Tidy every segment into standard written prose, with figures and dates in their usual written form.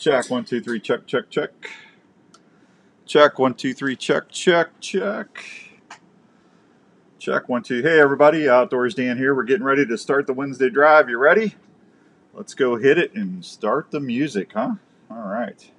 Check 1 2 3. Check check check. Check 1 2 3. Check check check. Check 1 2. Hey everybody, Outdoors Dan here. We're getting ready to start the Wednesday drive. You ready? Let's go hit it and start the music, huh? All right.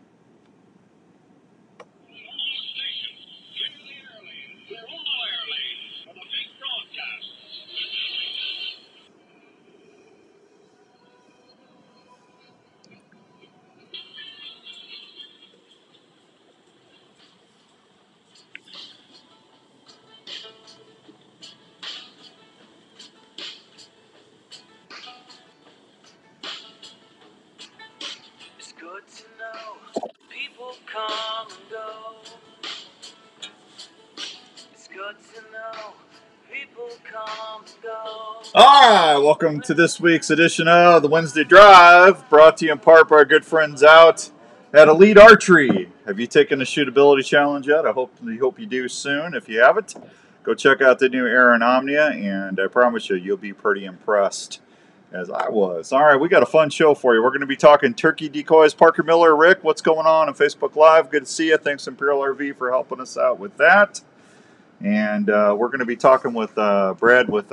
It's good to know people come and go. It's good to know people come and go. All right, welcome to this week's edition of the Wednesday Drive, brought to you in part by our good friends out at Elite Archery. Have you taken the shootability challenge yet? I hope you do soon. If you haven't, go check out the new Aaron Omnia, and I promise you'll be pretty impressed, as I was. All right, we got a fun show for you. We're going to be talking turkey decoys. Parker Miller, Rick, what's going on Facebook Live? Good to see you. Thanks, Imperial RV, for helping us out with that. And we're going to be talking with Brad with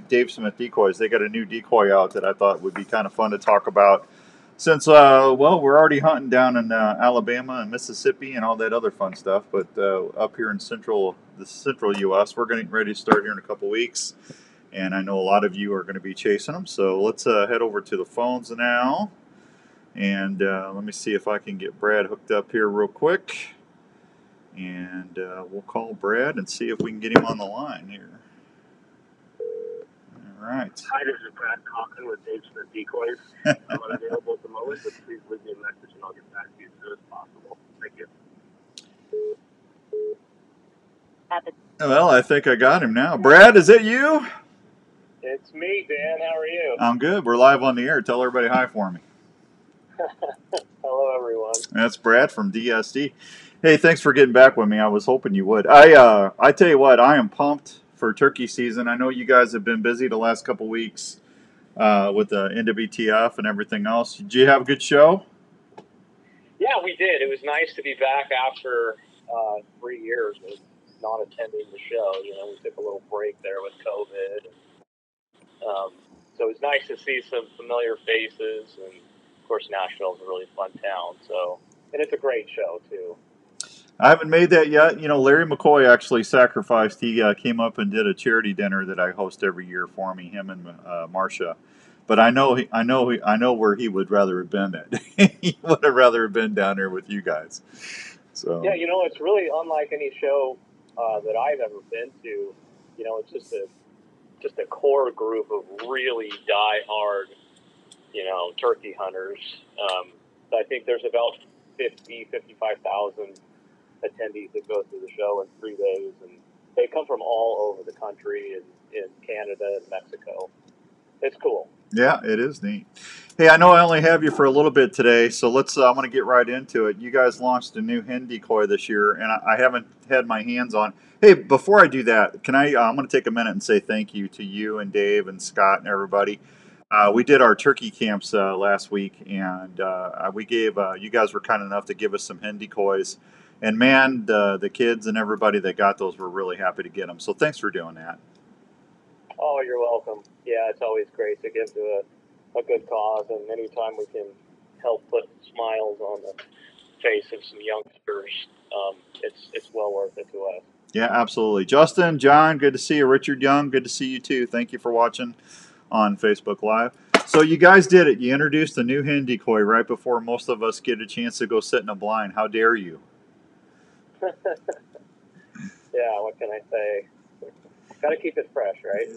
Dave Smith Decoys. They got a new decoy out that I thought would be kind of fun to talk about since, well, we're already hunting down in Alabama and Mississippi and all that other fun stuff. But up here in the central U.S., we're getting ready to start here in a couple weeks. And I know a lot of you are going to be chasing them. So let's head over to the phones now. And let me see if I can get Brad hooked up here real quick. And we'll call Brad and see if we can get him on the line here. All right. Hi, this is Brad Cochran with Dave Smith Decoys. I'm unavailable at the moment, but please leave me a message and I'll get back to you as soon as possible. Thank you. Well, I think I got him now. Brad, is it you? It's me, Dan. How are you? I'm good. We're live on the air. Tell everybody hi for me. Hello, everyone. That's Brad from DSD. Hey, thanks for getting back with me. I was hoping you would. I tell you what, I am pumped for turkey season. I know you guys have been busy the last couple weeks with the NWTF and everything else. Did you have a good show? Yeah, we did. It was nice to be back after 3 years of not attending the show. You know, we took a little break there with COVID. So it was nice to see some familiar faces. And, of course, Nashville's a really fun town. And it's a great show, too. I haven't made that yet. You know, Larry McCoy actually sacrificed. He came up and did a charity dinner that I host every year for me, him and Marcia. But I know where he would rather have been at. He would have rather have been down there with you guys. So yeah, you know, it's really unlike any show that I've ever been to. You know, it's just a core group of really die-hard, you know, turkey hunters. I think there's about 55,000 attendees that go through the show in 3 days, and they come from all over the country and in Canada and Mexico. It's cool. Yeah, it is neat. Hey, I know I only have you for a little bit today, so I'm going to get right into it. You guys launched a new hen decoy this year, and I haven't had my hands on. Hey, before I do that, I'm going to take a minute and say thank you to you and Dave and Scott and everybody. We did our turkey camps last week, and we gave you guys were kind enough to give us some hen decoys. And man, the kids and everybody that got those were really happy to get them. So thanks for doing that. Oh, you're welcome. Yeah, it's always great to give to a good cause, and anytime we can help put smiles on the face of some youngsters, it's well worth it to us. Yeah, absolutely. Justin, John, good to see you. Richard Young, good to see you too. Thank you for watching on Facebook Live. So you guys did it. You introduced a new hen decoy right before most of us get a chance to go sit in a blind. How dare you? Yeah, what can I say? Got to keep it fresh, right?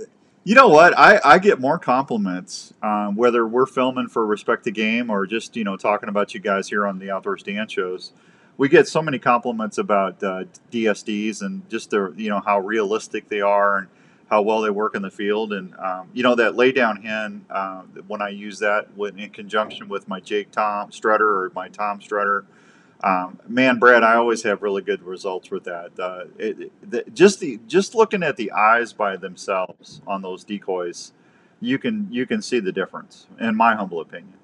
You know what? I get more compliments, whether we're filming for Respect the Game or just, you know, talking about you guys here on the Outdoors Dan shows. We get so many compliments about DSDs and just you know, how realistic they are and how well they work in the field. And, you know, that lay down hen, when I use that in conjunction with my Jake Tom Strutter or my Tom Strutter, man, Brad, I always have really good results with that. Just looking at the eyes by themselves on those decoys, you can see the difference, in my humble opinion.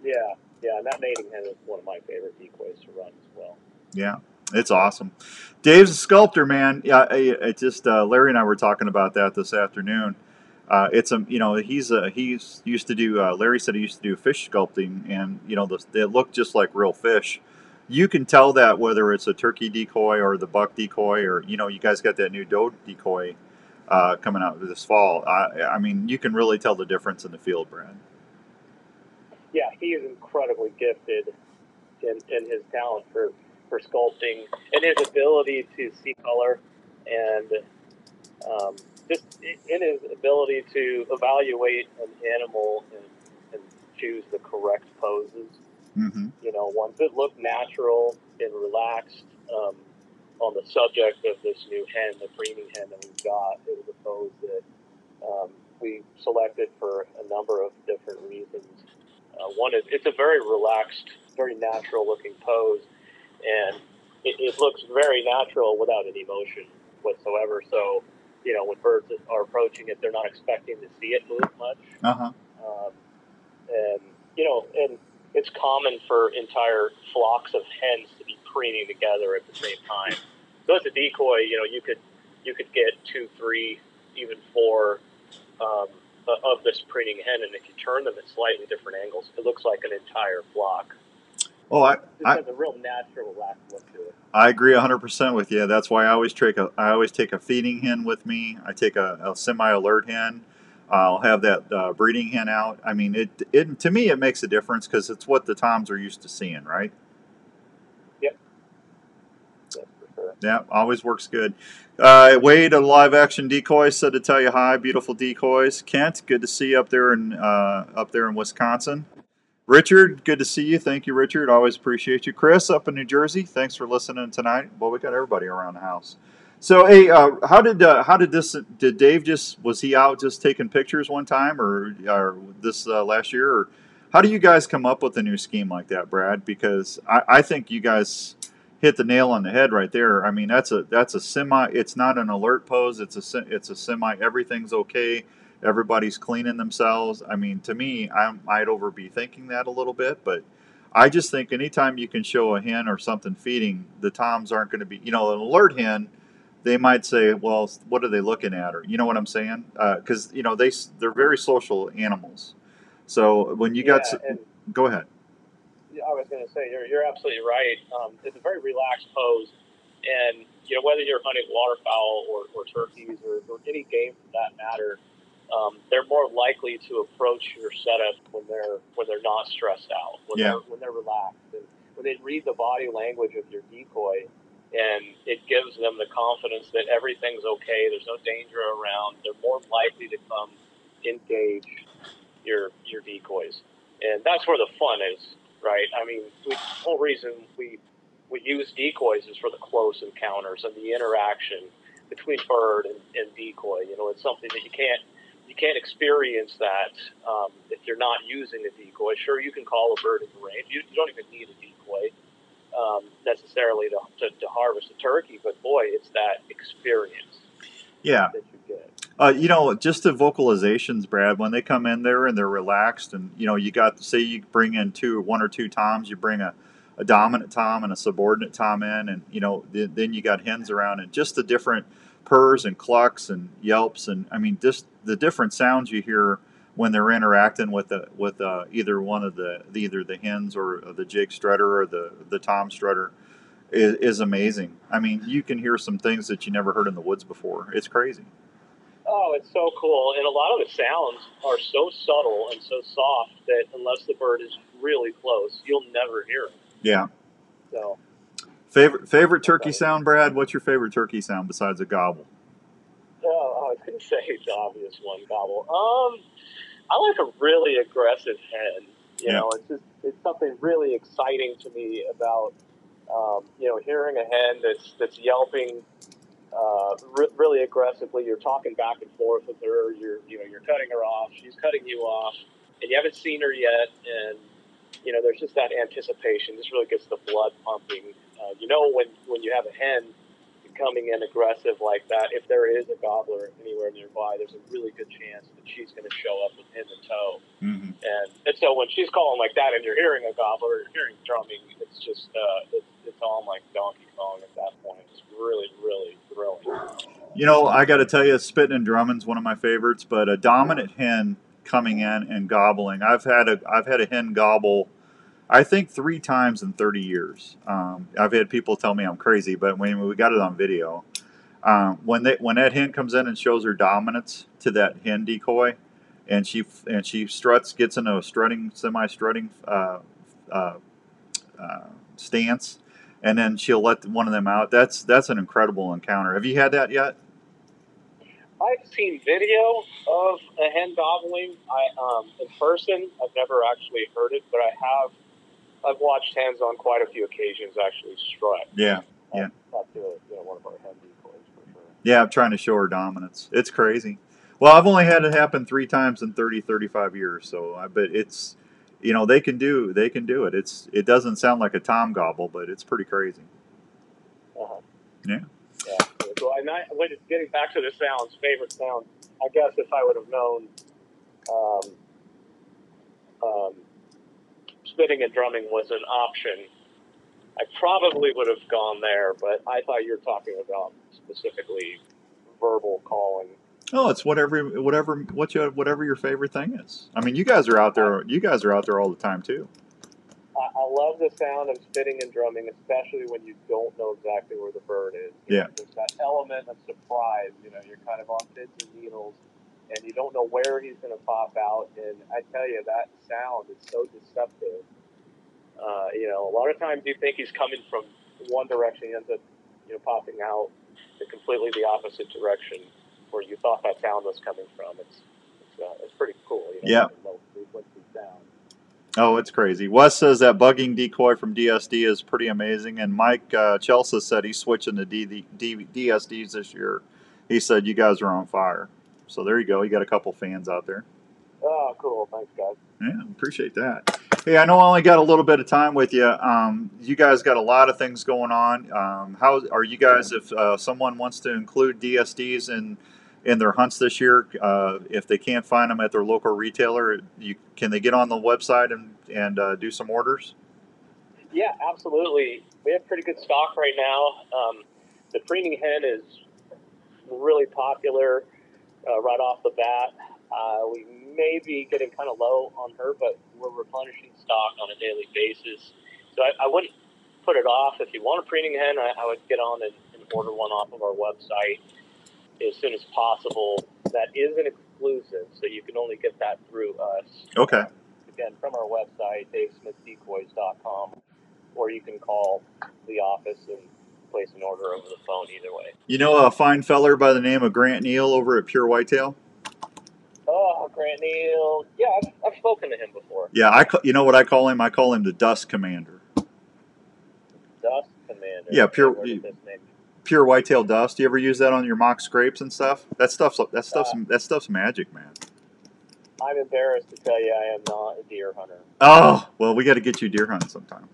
Yeah, Yeah, and that mating hen is one of my favorite decoys to run as well. Yeah, it's awesome. Dave's a sculptor, man. Yeah, it just Larry and I were talking about that this afternoon. It's a he's used to do. Larry said he used to do fish sculpting, and they look just like real fish. You can tell that whether it's a turkey decoy or the buck decoy, or you guys got that new doe decoy coming out this fall. I mean, you can really tell the difference in the field, Brad. Yeah, he is incredibly gifted in his talent for sculpting and his ability to see color, and just in his ability to evaluate an animal and choose the correct poses. Mm-hmm. Ones that look natural and relaxed. On the subject of this new hen, the preening hen that we've got, it was a pose that we selected for a number of different reasons. One is it's a very relaxed, very natural looking pose, and it looks very natural without any emotion whatsoever. So, when birds are approaching it, they're not expecting to see it move much. Uh-huh. And it's common for entire flocks of hens to be preening together at the same time. So as a decoy, you could get 2, 3, even 4 of this preening hen, and if you turn them at slightly different angles, it looks like an entire flock. Oh, it has a real natural relaxed look to it. I agree 100% with you. That's why I always take a feeding hen with me. I take a semi-alert hen. I'll have that breeding hen out. I mean, it to me it makes a difference because it's what the toms are used to seeing, right? Yep. That's for sure. Yeah, always works good. Wade, a live action decoy, said to tell you hi. Beautiful decoys. Kent, good to see you up there in Wisconsin. Richard, good to see you. Thank you, Richard. Always appreciate you. Chris, up in New Jersey, thanks for listening tonight. Well, we got everybody around the house. So, hey, how did Dave was he out just taking pictures one time or this last year? Or how do you guys come up with a new scheme like that, Brad? Because I think you guys hit the nail on the head right there. I mean, that's a semi. It's not an alert pose. It's a semi. Everything's okay. Everybody's cleaning themselves. I mean, to me, I might be thinking that a little bit, but I just think anytime you can show a hen or something feeding, the toms aren't going to be, an alert hen. They might say, well, what are they looking at? Or, you know what I'm saying? Because, they're very social animals. So when you got, go ahead. I was going to say, you're absolutely right. It's a very relaxed pose. And, whether you're hunting waterfowl or turkeys or any game for that matter, they're more likely to approach your setup when they're not stressed out, when they're relaxed, and when they read the body language of your decoy, and it gives them the confidence that everything's okay. There's no danger around. They're more likely to come engage your decoys, and that's where the fun is, right? I mean, the whole reason we use decoys is for the close encounters and the interaction between bird and decoy. It's something that you can't experience that if you're not using a decoy. Sure, you can call a bird in the range. You don't even need a decoy necessarily to harvest a turkey, but boy, it's that experience. Yeah. That you get. Just the vocalizations, Brad, when they come in there and they're relaxed, and you got, say you bring in 1 or 2 toms, you bring a dominant tom and a subordinate tom in, and then you got hens around, and just the different purrs and clucks and yelps, and I mean just the different sounds you hear when they're interacting with either one of either the hens or the jig strutter or the tom strutter is amazing. I mean, you can hear some things that you never heard in the woods before. It's crazy. Oh, it's so cool. And a lot of the sounds are so subtle and so soft that unless the bird is really close, you'll never hear it. Yeah. So, favorite turkey sound, Brad? What's your favorite turkey sound besides a gobble? Oh, I was going to say the obvious one, gobble. I like a really aggressive hen. It's something really exciting to me about hearing a hen that's yelping really aggressively. You're talking back and forth with her. You're cutting her off. She's cutting you off, and you haven't seen her yet. And there's just that anticipation. This really gets the blood pumping. When you have a hen, coming in aggressive like that, if there is a gobbler anywhere nearby, there's a really good chance that she's going to show up in the tow. Mm-hmm. And so when she's calling like that and you're hearing a gobbler, you're hearing drumming, it's just, it's all like Donkey Kong at that point. It's really, really thrilling. You know, I got to tell you, spitting and drumming's one of my favorites, but a dominant hen coming in and gobbling. I've had a hen gobble, I think 3 times in 30 years. I've had people tell me I'm crazy, but when we got it on video, when that hen comes in and shows her dominance to that hen decoy, and she struts, gets into a semi-strutting stance, and then she'll let one of them out. That's an incredible encounter. Have you had that yet? I've seen video of a hen gobbling. In person, I've never actually heard it, but I've watched hens on quite a few occasions actually strut. Yeah. Up to one of our hen decoys for sure. Yeah, I'm trying to show her dominance. It's crazy. Well, I've only had it happen 3 times in 35 years, so I bet it's, they can do it. It doesn't sound like a tom gobble, but it's pretty crazy. Yeah. Yeah. So getting back to the sounds, favorite sound, I guess if I would have known spitting and drumming was an option, I probably would have gone there, but I thought you were talking about specifically verbal calling. Oh, it's whatever your favorite thing is. I mean, you guys are out there all the time too. I love the sound of spitting and drumming, especially when you don't know exactly where the bird is. Yeah. There's that element of surprise. You're kind of on pins and needles, and you don't know where he's going to pop out. And I tell you, that sound is so deceptive. A lot of times you think he's coming from one direction, he ends up, popping out in completely the opposite direction where you thought that sound was coming from. It's pretty cool. Yeah. Low frequency sound. Oh, it's crazy. Wes says that bugging decoy from DSD is pretty amazing, and Mike Chelsea said he's switching to DSDs this year. He said you guys are on fire. So there you go. You got a couple fans out there. Oh, cool. Thanks, guys. Yeah, appreciate that. Hey, I know I only got a little bit of time with you. You guys got a lot of things going on. How are you guys, if someone wants to include DSDs in their hunts this year, if they can't find them at their local retailer, can they get on the website and do some orders? Yeah, absolutely. We have pretty good stock right now. The preening hen is really popular right off the bat. We may be getting kind of low on her, but we're replenishing stock on a daily basis. So I wouldn't put it off. If you want a preening hen, I would get on and order one off of our website as soon as possible. That is an exclusive, so you can only get that through us. Okay. Again, from our website, smithdecoys.com, or you can call the office and place an order over the phone either way. You know a fine feller by the name of Grant Neal over at Pure Whitetail? Oh, Grant Neal. Yeah, I've spoken to him before. Yeah, you know what I call him? I call him the Dust Commander. Dust Commander. Yeah, Pure Whitetail Dust. You ever use that on your mock scrapes and stuff? That stuff's magic, man. I'm embarrassed to tell you I am not a deer hunter. Oh, well, we got to get you deer hunting sometime.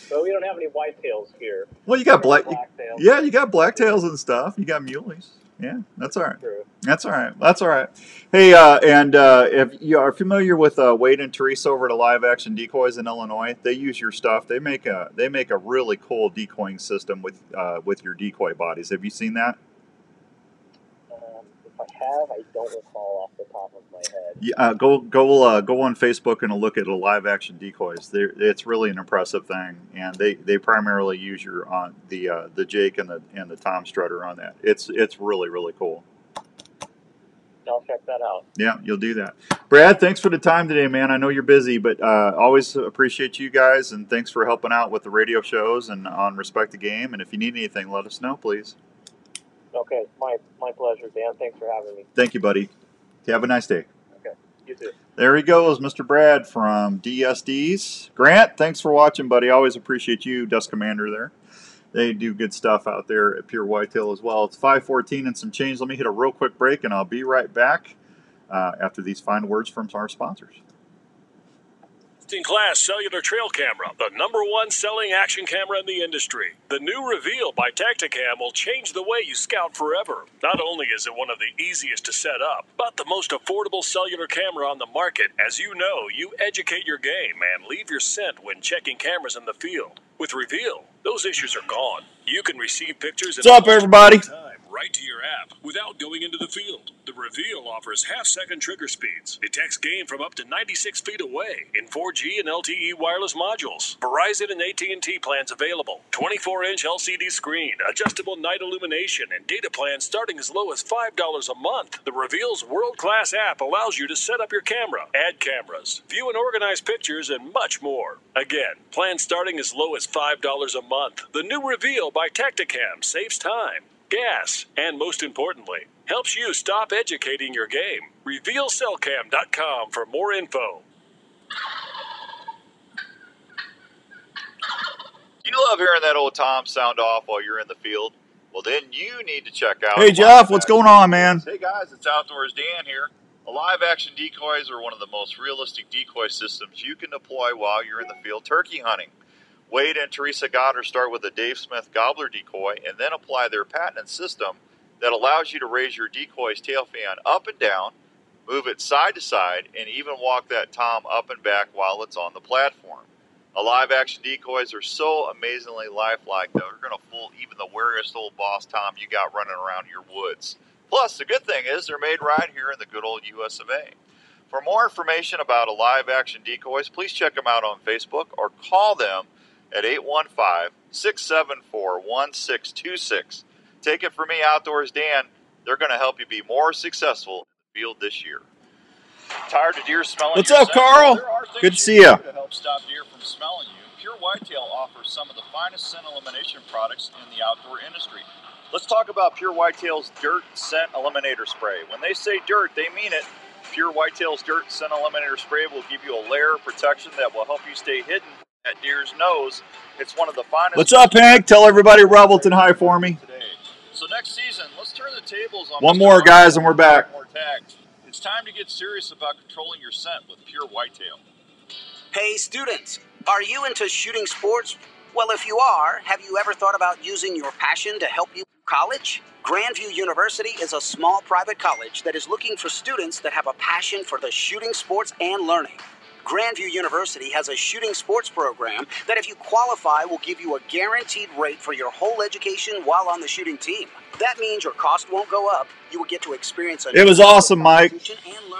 But we don't have any whitetails here. Well, you got blacktails. Yeah, you got blacktails and stuff. You got muleys. Yeah, that's all right. True. That's all right. That's all right. Hey, if you are familiar with Wade and Teresa over at Live Action Decoys in Illinois, they use your stuff. They make a really cool decoying system with your decoy bodies. Have you seen that? If I have, I don't recall off the top of my head. Yeah, go on Facebook and look at Live Action Decoys. It's really an impressive thing, and they primarily use your the Jake and the Tom Strutter on that. It's really, really cool. I'll check that out. Yeah, you'll do that. Brad, thanks for the time today, man. I know you're busy, but always appreciate you guys, and thanks for helping out with the radio shows and on Respect the Game. And if you need anything, let us know, please. Okay, my pleasure, Dan. Thanks for having me. Thank you, buddy. Have a nice day. Okay, you too. There he goes, Mr. Brad from DSDs. Grant, thanks for watching, buddy. Always appreciate you, Dust Commander there. They do good stuff out there at Pure Whitetail as well. It's 5:14 and some change. Let me hit a real quick break, and I'll be right back after these fine words from our sponsors. best-in-class cellular trail camera, the #1 selling action camera in the industry. The new Reveal by Tacticam will change the way you scout forever. Not only is it one of the easiest to set up, but the most affordable cellular camera on the market. As you know, you educate your game and leave your scent when checking cameras in the field. With Reveal, those issues are gone. You can receive pictures in What's up, everybody? time right to your app without going into the field. The Reveal offers half-second trigger speeds, detects game from up to 96 feet away in 4G and LTE wireless modules. Verizon and AT&T plans available. 24-inch LCD screen, adjustable night illumination, and data plans starting as low as $5 a month. The Reveal's world-class app allows you to set up your camera, add cameras, view and organize pictures, and much more. Again, plans starting as low as $5 a month. The new Reveal by Tacticam saves time, gas, and most importantly, helps you stop educating your game. RevealCellCam.com for more info. You love hearing that old Tom sound off while you're in the field? Well, then you need to check out... Hey, Jeff, what's going on, man? Hey, guys, it's Outdoors Dan here. Live action decoys are one of the most realistic decoy systems you can deploy while you're in the field turkey hunting. Wade and Teresa Goddard start with a Dave Smith gobbler decoy and then apply their patented system that allows you to raise your decoy's tail fan up and down, move it side to side, and even walk that tom up and back while it's on the platform. Live action decoys are so amazingly lifelike that they're going to fool even the wariest old boss tom you got running around your woods. Plus, the good thing is they're made right here in the good old US of A. For more information about live action decoys, please check them out on Facebook or call them at 815-674-1626. Take it from me, Outdoors Dan. They're going to help you be more successful in the field this year. Tired of deer smelling What's your up, scent? Carl? There are things Good to see you ya. can do to help stop deer from smelling you. Pure Whitetail offers some of the finest scent elimination products in the outdoor industry. Let's talk about Pure Whitetail's Dirt Scent Eliminator Spray. When they say dirt, they mean it. Pure Whitetail's Dirt Scent Eliminator Spray will give you a layer of protection that will help you stay hidden at deer's nose. It's one of the finest... What's up, Hank? Tell everybody Revelton hi for me. Today. So next season, let's turn the tables on... One Mr. more, guys, and we're back. More tags. It's time to get serious about controlling your scent with Pure Whitetail. Hey students, are you into shooting sports? Well, if you are, have you ever thought about using your passion to help you through college? Grandview University is a small private college that is looking for students that have a passion for the shooting sports and learning. Grandview University has a shooting sports program that if you qualify will give you a guaranteed rate for your whole education while on the shooting team. That means your cost won't go up. You will get to experience It was awesome, Mike.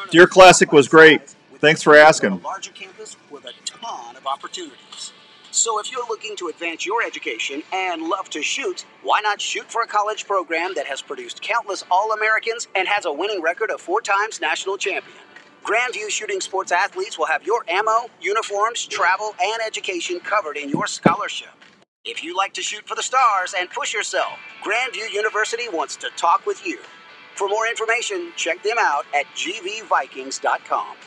Deer Classic was great. Thanks for asking. A larger campus with a ton of opportunities. So if you're looking to advance your education and love to shoot, why not shoot for a college program that has produced countless All-Americans and has a winning record of 4 times national champion? Grandview Shooting Sports athletes will have your ammo, uniforms, travel, and education covered in your scholarship. If you like to shoot for the stars and push yourself, Grandview University wants to talk with you. For more information, check them out at gvvikings.com.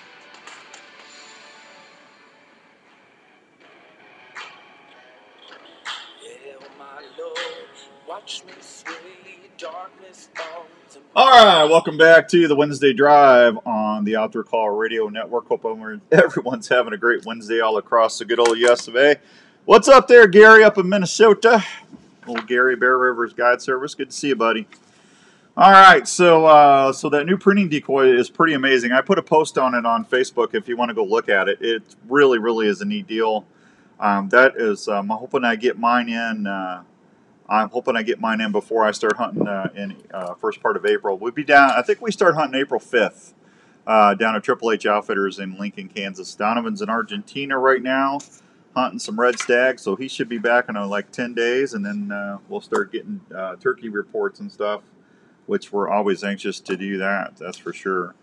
All right, welcome back to the Wednesday Drive on the Outdoor Call Radio Network. Hope everyone's having a great Wednesday all across the good old US of A. What's up there, Gary, up in Minnesota? Old Gary, Bear Rivers Guide Service. Good to see you, buddy. All right, so that new printing decoy is pretty amazing. I put a post on it on Facebook if you want to go look at it. It really, really is a neat deal. I'm hoping I get mine in. I'm hoping I get mine in before I start hunting in first part of April. We'll be down. I think we start hunting April 5th down at Triple H Outfitters in Lincoln, Kansas. Donovan's in Argentina right now, hunting some red stag, so he should be back in like 10 days, and then we'll start getting turkey reports and stuff, which we're always anxious to do that. That's for sure.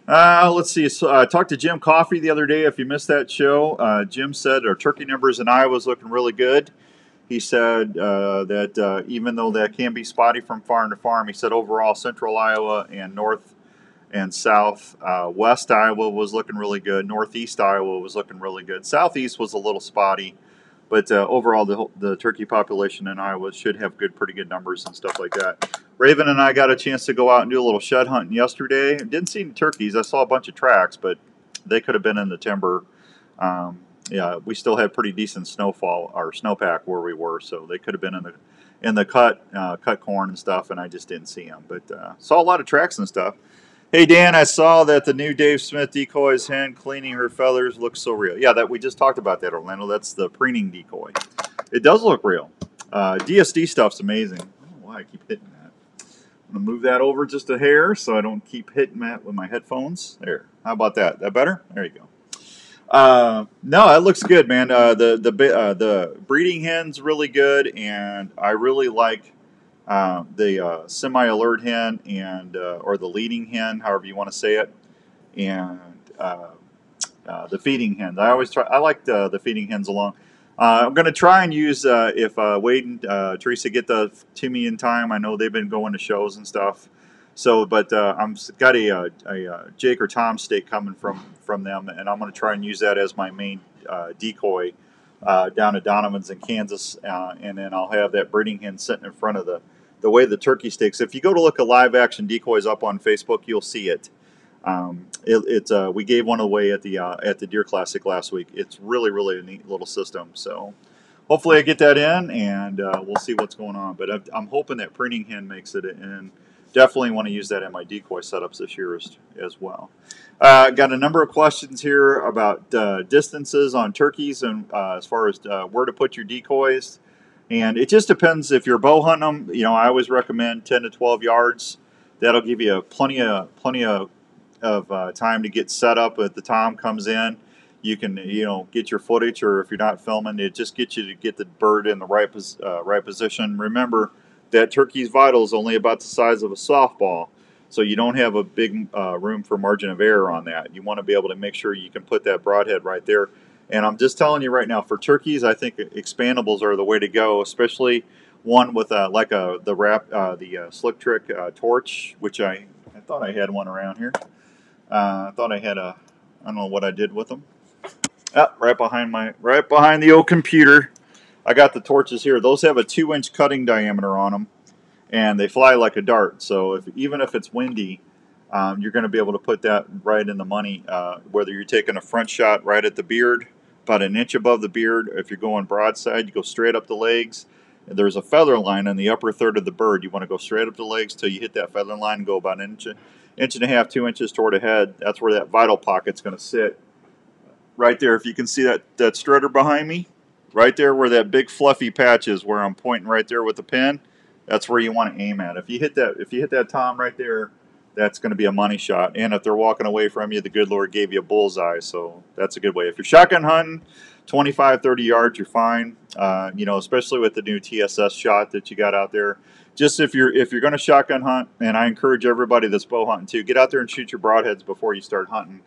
Let's see. So, I talked to Jim Coffey the other day. If you missed that show, Jim said our turkey numbers in Iowa is looking really good. He said that even though that can be spotty from farm to farm, he said overall central Iowa and north and south west Iowa was looking really good. Northeast Iowa was looking really good. Southeast was a little spotty, but overall the turkey population in Iowa should have pretty good numbers and stuff like that. Raven and I got a chance to go out and do a little shed hunting yesterday. Didn't see any turkeys. I saw a bunch of tracks, but they could have been in the timber. Yeah, we still had pretty decent snowfall or snowpack where we were, so they could have been in the cut corn and stuff, and I just didn't see them. But saw a lot of tracks and stuff. Hey Dan, I saw that the new Dave Smith Decoys hen cleaning her feathers looks so real. Yeah, that we just talked about that, Orlando. That's the preening decoy. It does look real. DSD stuff's amazing. I don't know why I keep hitting that. I'm gonna move that over just a hair so I don't keep hitting that with my headphones. There. How about that? That better? There you go. No, that looks good, man. The breeding hen's really good, and I really like the semi-alert hen and or the leading hen, however you want to say it, and the feeding hens. I like the feeding hens along. I'm going to try and use if Wade and Teresa get to me in time. I know they've been going to shows and stuff. So, but I'm got a Jake or Tom steak coming from them, and I'm going to try and use that as my main decoy down at Donovan's in Kansas, and then I'll have that breeding hen sitting in front of the way the turkey steaks. If you go to look at live action decoys up on Facebook, you'll see it. We gave one away at the Deer Classic last week. It's really a neat little system. So hopefully I get that in, and we'll see what's going on. But I'm hoping that preening hen makes it in. Definitely want to use that in my decoy setups this year as well. Got a number of questions here about distances on turkeys and as far as where to put your decoys. And it just depends if you're bow hunting them. You know, I always recommend 10 to 12 yards. That'll give you plenty of time to get set up. If the tom comes in, you can get your footage, or if you're not filming, it just gets you to get the bird in the right position. Remember that turkey's vital is only about the size of a softball, so you don't have a big room for margin of error on that. You want to be able to make sure you can put that broadhead right there. And I'm just telling you right now, for turkeys, I think expandables are the way to go, especially one with the Slick Trick torch, which I thought I had one around here. I thought I had I don't know what I did with them. Right behind the old computer. I got the torches here. Those have a 2-inch cutting diameter on them, and they fly like a dart. So even if it's windy, you're going to be able to put that right in the money, whether you're taking a front shot right at the beard, about an inch above the beard. If you're going broadside, you go straight up the legs. There's a feather line in the upper third of the bird. You want to go straight up the legs till you hit that feather line and go about an inch and a half, 2 inches toward the head. That's where that vital pocket's going to sit. Right there, if you can see that strutter behind me, right there where that big fluffy patch is, where I'm pointing right there with the pin, that's where you want to aim at. If you hit that tom right there, that's going to be a money shot. And if they're walking away from you, the good Lord gave you a bullseye, so that's a good way. If you're shotgun hunting, 25, 30 yards, you're fine. Especially with the new TSS shot that you got out there. Just if you're going to shotgun hunt, and I encourage everybody that's bow hunting too, get out there and shoot your broadheads before you start hunting.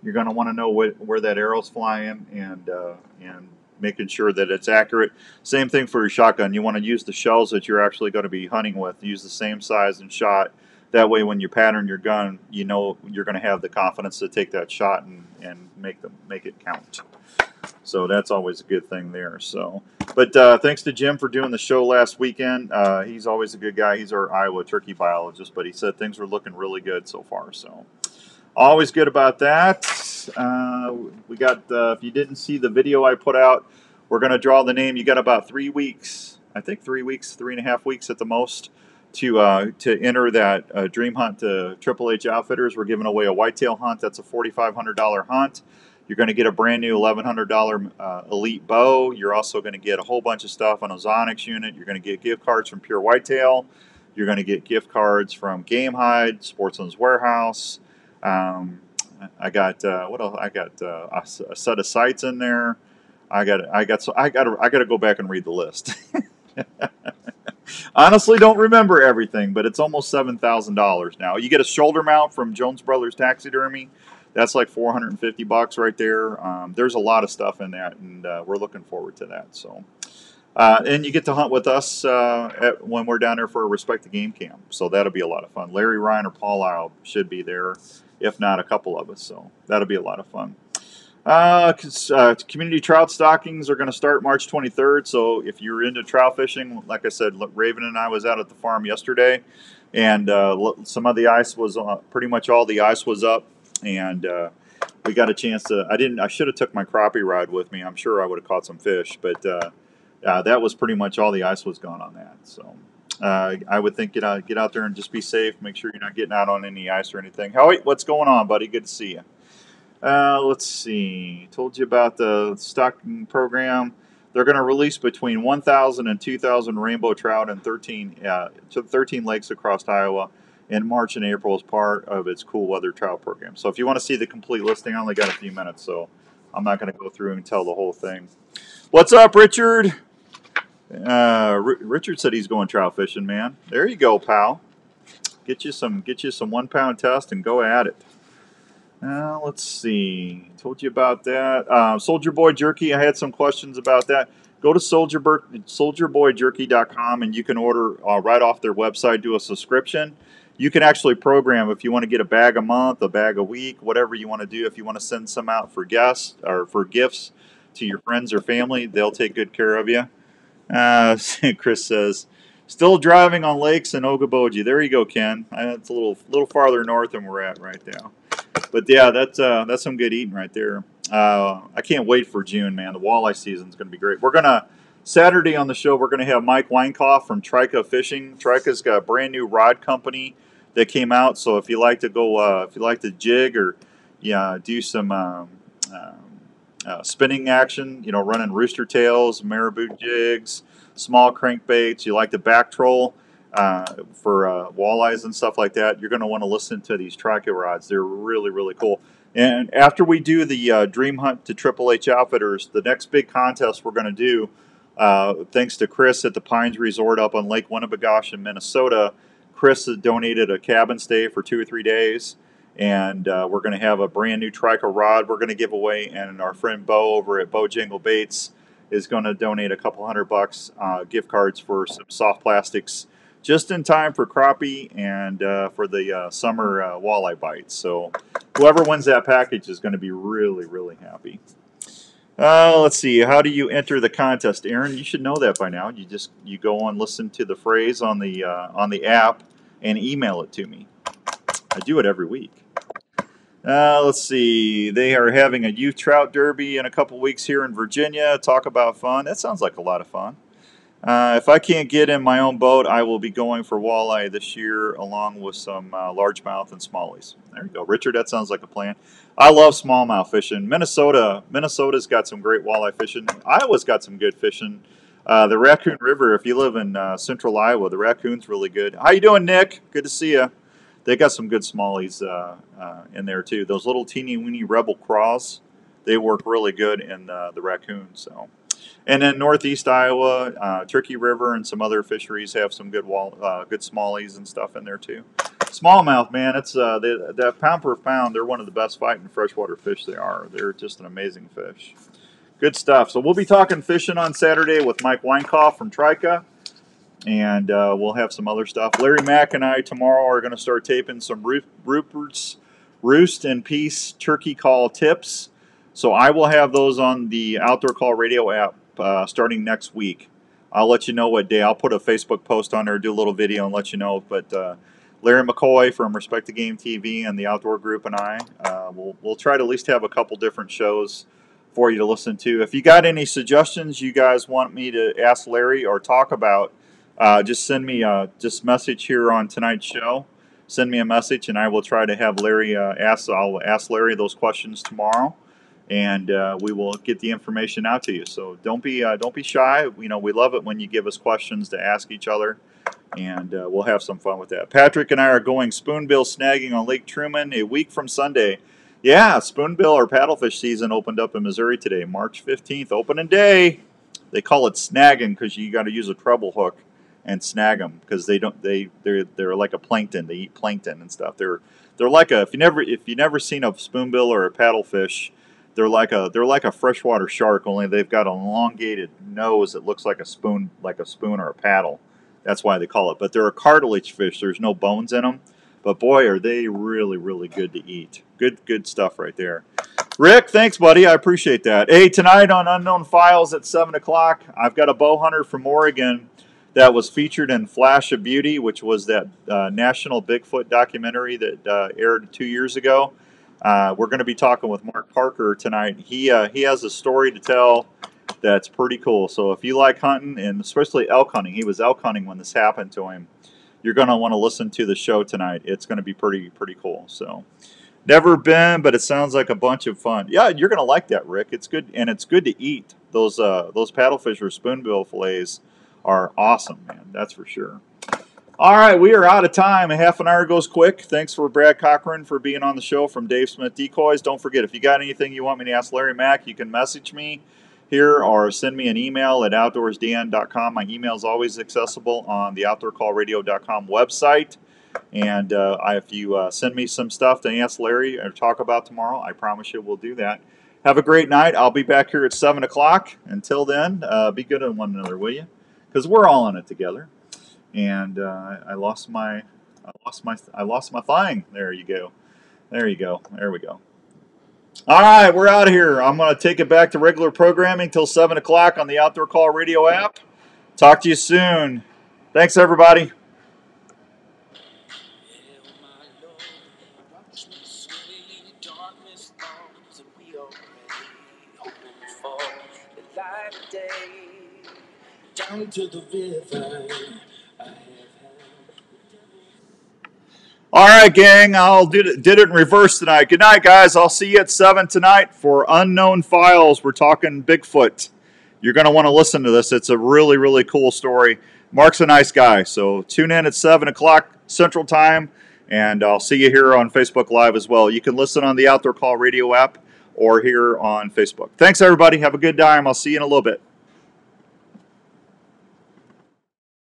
You're going to want to know where that arrow's flying and making sure that it's accurate. Same thing for your shotgun. You want to use the shells that you're actually going to be hunting with. Use the same size and shot. That way, when you pattern your gun, you know you're going to have the confidence to take that shot and make it count. So that's always a good thing there. So, but thanks to Jim for doing the show last weekend. He's always a good guy. He's our Iowa turkey biologist, but he said things were looking really good so far. So, always good about that. We got. If you didn't see the video I put out, we're going to draw the name. You got about 3 weeks. I think 3 weeks, 3.5 weeks at the most, to enter that dream hunt to Triple H Outfitters. We're giving away a whitetail hunt. That's a $4,500 hunt. You're going to get a brand new $1,100 Elite bow. You're also going to get a whole bunch of stuff on a Zonix unit. You're going to get gift cards from Pure Whitetail. You're going to get gift cards from Game Hide, Sportsman's Warehouse. I got what else? I got a set of sights in there. I got to go back and read the list. Honestly, don't remember everything, but it's almost $7,000 now. You get a shoulder mount from Jones Brothers Taxidermy. That's like $450 right there. There's a lot of stuff in that, and we're looking forward to that. So, and you get to hunt with us when we're down there for a Respect the Game camp. So that'll be a lot of fun. Larry, Ryan, or Paul Lyle should be there, if not a couple of us. So that'll be a lot of fun. Community trout stockings are going to start March 23rd. So if you're into trout fishing, like I said, Raven and I was out at the farm yesterday, and some of the ice was pretty much all the ice was up. And we got a chance to. I should have took my crappie rod with me. I'm sure I would have caught some fish, but that was pretty much all the ice was gone on that. So I would think get out there and just be safe. Make sure you're not getting out on any ice or anything. Howie, what's going on, buddy? Good to see you. Let's see. Told you about the stocking program. They're going to release between 1,000 and 2,000 rainbow trout in 13 lakes across Iowa in March and April as part of its cool weather trout program. So if you want to see the complete listing, I only got a few minutes, so I'm not going to go through and tell the whole thing. What's up, Richard? Richard said he's going trout fishing, man. There you go, pal. Get you some 1 pound test and go at it. Let's see. Told you about that. Soldier Boy Jerky. I had some questions about that. Go to soldierboyjerky.com and you can order right off their website. Do a subscription. You can actually program if you want to get a bag a month, a bag a week, whatever you want to do. If you want to send some out for guests or for gifts to your friends or family, they'll take good care of you. Chris says, still driving on lakes in Okoboji. There you go, Ken. It's a little farther north than we're at right now. But yeah, that's some good eating right there. I can't wait for June, man. The walleye season is going to be great. Saturday on the show, we're going to have Mike Weinkoff from Trika Fishing. Trika's got a brand new rod company that came out. So if you like to go, if you like to jig or do some spinning action, running rooster tails, marabou jigs, small crankbaits, you like to back troll for walleyes and stuff like that, you're going to want to listen to these Trika rods. They're really, really cool. And after we do the Dream Hunt to Triple H Outfitters, the next big contest we're going to do, thanks to Chris at the Pines Resort up on Lake Winnebagosh in Minnesota, Chris has donated a cabin stay for 2 or 3 days, and we're going to have a brand new Trika rod we're going to give away, and our friend Bo over at Bojangles Baits is going to donate a couple $100 gift cards for some soft plastics just in time for crappie and for the summer walleye bites. So whoever wins that package is going to be really, really happy. Let's see. How do you enter the contest, Aaron? You should know that by now. You go on, listen to the phrase on the app, and email it to me. I do it every week. Let's see. They are having a youth trout derby in a couple weeks here in Virginia. Talk about fun. That sounds like a lot of fun. If I can't get in my own boat, I will be going for walleye this year along with some largemouth and smallies. There you go. Richard, that sounds like a plan. I love smallmouth fishing. Minnesota's got some great walleye fishing. Iowa's got some good fishing. The Raccoon River, if you live in central Iowa, the Raccoon's really good. How you doing, Nick? Good to see you. They got some good smallies in there, too. Those little teeny-weeny Rebel Craws, they work really good in the Raccoon, so... And then northeast Iowa, Turkey River, and some other fisheries have some good good smallies and stuff in there too. Smallmouth, man, it's that pound per pound. They're one of the best fighting freshwater fish they are. They're just an amazing fish. Good stuff. So we'll be talking fishing on Saturday with Mike Weinkoff from Trika, and we'll have some other stuff. Larry Mack and I tomorrow are going to start taping some Rupert's Roost and Peace turkey call tips. So I will have those on the Outdoor Call Radio app starting next week. I'll let you know what day. I'll put a Facebook post on there, do a little video, and let you know. But Larry McCoy from Respect the Game TV and the Outdoor Group and I, we'll try to at least have a couple different shows for you to listen to. If you got any suggestions you guys want me to ask Larry or talk about, just send me just message here on tonight's show. Send me a message, and I will try to have Larry I'll ask Larry those questions tomorrow. And we will get the information out to you. So don't be shy. We love it when you give us questions to ask each other, and we'll have some fun with that. Patrick and I are going spoonbill snagging on Lake Truman a week from Sunday. Yeah, spoonbill or paddlefish season opened up in Missouri today, March 15th, opening day. They call it snagging because you got to use a treble hook and snag them because they're like a plankton. They eat plankton and stuff. They're like if you never seen a spoonbill or a paddlefish. They're like a freshwater shark, only they've got an elongated nose that looks like a spoon or a paddle. That's why they call it. But they're a cartilage fish. There's no bones in them. But boy, are they really, really good to eat. Good stuff right there. Rick, thanks, buddy. I appreciate that. Hey, tonight on Unknown Files at 7 o'clock, I've got a bow hunter from Oregon that was featured in Flash of Beauty, which was that National Bigfoot documentary that aired 2 years ago. We're going to be talking with Mark Parker tonight. He has a story to tell that's pretty cool. So if you like hunting, and especially elk hunting, he was elk hunting when this happened to him, you're going to want to listen to the show tonight. It's going to be pretty cool. So never been, but it sounds like a bunch of fun. Yeah, you're going to like that, Rick. It's good, and it's good to eat. Those paddlefisher spoonbill fillets are awesome, man. That's for sure. All right, we are out of time. A half an hour goes quick. Thanks for Brad Cochran for being on the show from Dave Smith Decoys. Don't forget, if you got anything you want me to ask Larry Mack, you can message me here or send me an email at outdoorsdn.com. My email is always accessible on the outdoorcallradio.com website. And if you send me some stuff to ask Larry or talk about tomorrow, I promise you we'll do that. Have a great night. I'll be back here at 7 o'clock. Until then, be good to one another, will you? Because we're all in it together. And I lost my thing. There you go. There you go. There we go. All right, we're out of here. I'm going to take it back to regular programming till 7 o'clock on the Outdoor Call Radio app. Talk to you soon. Thanks, everybody. Down to the river. All right, gang. I'll did it in reverse tonight. Good night, guys. I'll see you at 7 tonight for Unknown Files. We're talking Bigfoot. You're going to want to listen to this. It's a really cool story. Mark's a nice guy, so tune in at 7 o'clock Central Time, and I'll see you here on Facebook Live as well. You can listen on the Outdoor Call Radio app or here on Facebook. Thanks, everybody. Have a good time. I'll see you in a little bit.